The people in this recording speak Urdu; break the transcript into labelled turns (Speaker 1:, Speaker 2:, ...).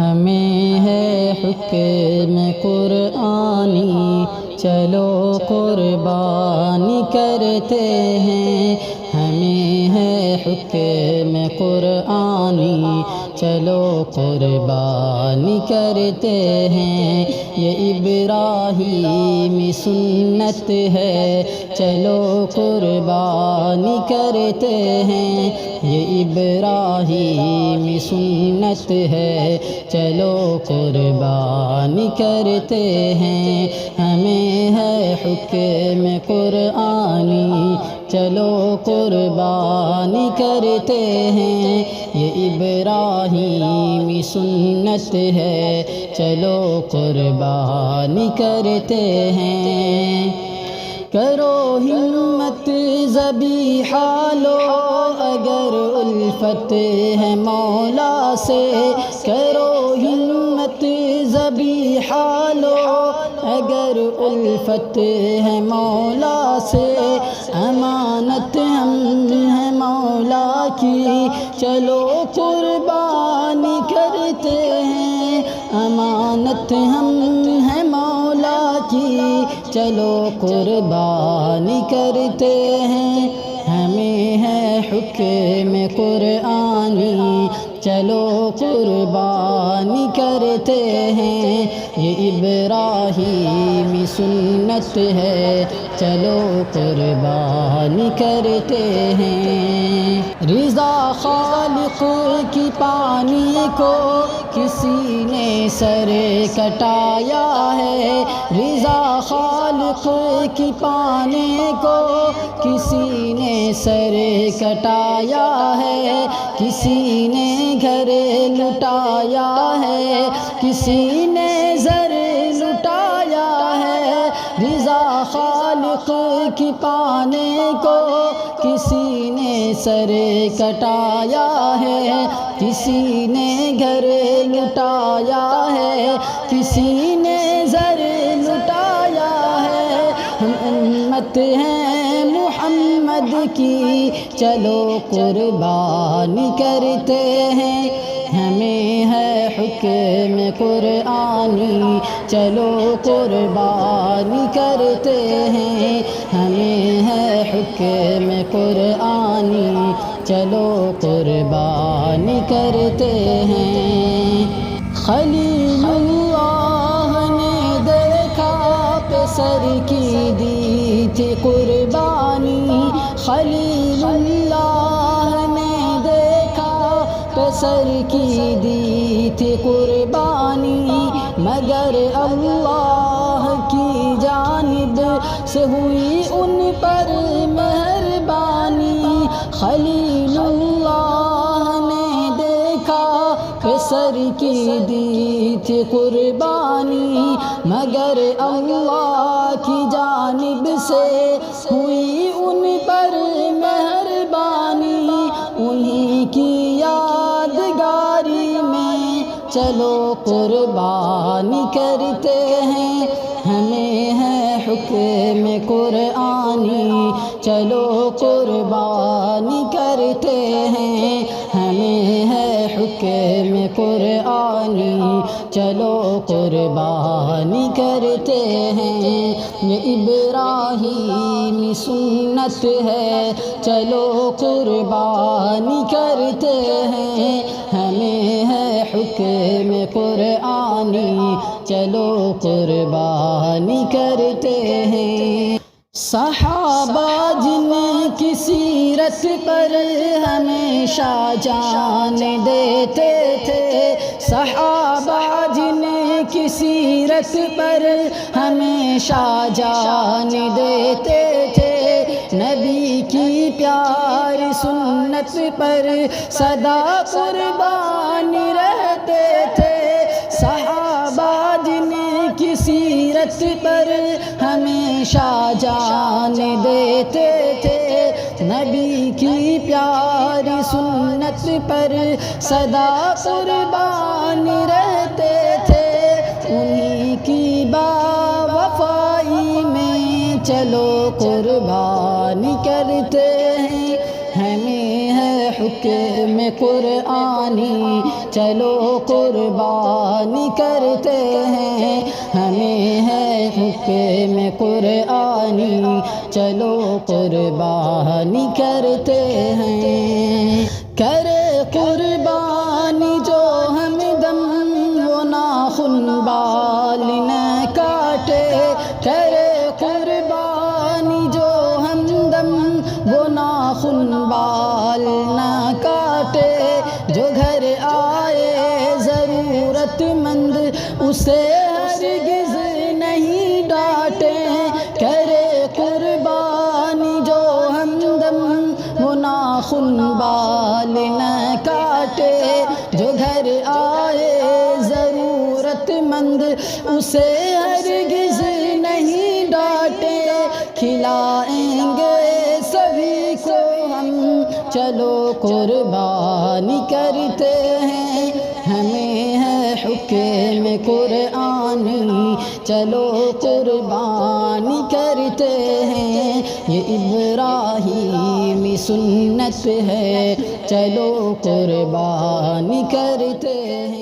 Speaker 1: ہمیں ہے حکم قرآنی، چلو قربانی کرتے ہیں۔ ہمیں ہے حکم قرآنی، چلو قربانی کرتے ہیں۔ یہ ابراہیمی سنت ہے، چلو قربانی کرتے ہیں۔ یہ ابراہیمی سنت ہے، چلو قربانی کرتے ہیں۔ ہمیں ہے حکم قرآنی، چلو قربانی کرتے ہیں۔ یہ ابراہیمی سنت ہے، چلو قربانی کرتے ہیں۔ کرو ہمت ذبیحہ لو اگر الفت ہے مولا سے، کرو ہمت ذبیحہ لو اگر الفت ہے مولا سے۔ امانت ہم ہے مولا کی، چلو قربانی کرتے ہیں۔ امانت ہم ہے مولا کی، چلو قربانی کرتے ہیں۔ ہمیں ہے حکم قرآنی، چلو قربانی کرتے ہیں۔ یہ ابراہیمی سنت ہے، چلو قربانی کرتے ہیں۔ رضا خالق کی پانی کو کسی نے سر کٹایا ہے، رضا خالق کی پانے کو کسی نے سر کٹایا ہے۔ کسی نے گھر لٹایا ہے، کسی نے زر لٹایا ہے۔ رضا خالق کی پانے کو کسی نے سر کٹایا ہے، کسی نے گھر لٹایا ہے، کسی نے زر لٹایا ہے۔ ہم امت ہیں محمد کی، چلو قربانی کرتے ہیں۔ ہمیں ہے حکم قرآنی، چلو قربانی کرتے ہیں۔ ہمیں ہے حکم قرآنی، چلو قربانی کرتے ہیں۔ خلیل اللہ نے دیکھا پسر کی دی تھی قربانی، خلیل اللہ نے دیکھا پسر کی دی تھی قربانی، مگر اللہ کی جانب سے ہوئی ان پر مہربانی۔ خلیل اللہ نے دیکھا پسر کی دی تھی قربانی، مگر اللہ کی جانب سے ہوئی ان پر مہربانی۔ انہی کی یادگاری میں چلو قربانی کرتے ہیں۔ ہمیں ہے حکم قرآنی، چلو قربانی کرتے ہیں۔ ہمیں ہے حکم قرآنی، چلو قربانی کرتے ہیں۔ یہ ابراہیمی سنت ہے، چلو قربانی کرتے ہیں۔ ہمیں ہے حکم قرآنی، چلو قربانی کرتے ہیں۔ صحابہ جن کی سیرت پر ہمیشہ جان دیتے تھے، صحابہ جن کی سیرت پر ہمیشہ جان دیتے تھے، نبی کی پیاری سنت پر سدا قربان رہتے تھے۔ صحابہ جن کی سیرت پر ہمیشہ جان دیتے تھے، نبی کی پیاری سنت پر سدا قربان رہتے تھے۔ انہی کی باوفائی میں چلو قربانی کرتے ہیں۔ ہمیں ہے حکم قرآنی، چلو قربانی کرتے ہیں، ہمیں ہے حکم قرآنی چلو قربانی کرتے ہیں۔ کرے قربانی جو ہمدم وہ ناخن بال نہ کاٹے، کرے قربانی جو ہمدم وہ ناخن بال نہ کاٹے، جو گھر آئے ضرورت مند اسے ہرگز نہیں ڈانٹے، کرے قربانی جو ہمدم وہ ناخن بال نہ کاٹے، جو گھر آئے ضرورت مند اسے ہرگز نہیں ڈانٹے، کھلائیں گے سبھی کو ہم چلو قربانی کرتے ہیں، ہمیں ہے حکم قرآنی چلو قربانی کرتے ہیں، یہ ابراہیمی سنت ہے چلو قربانی کرتے ہیں۔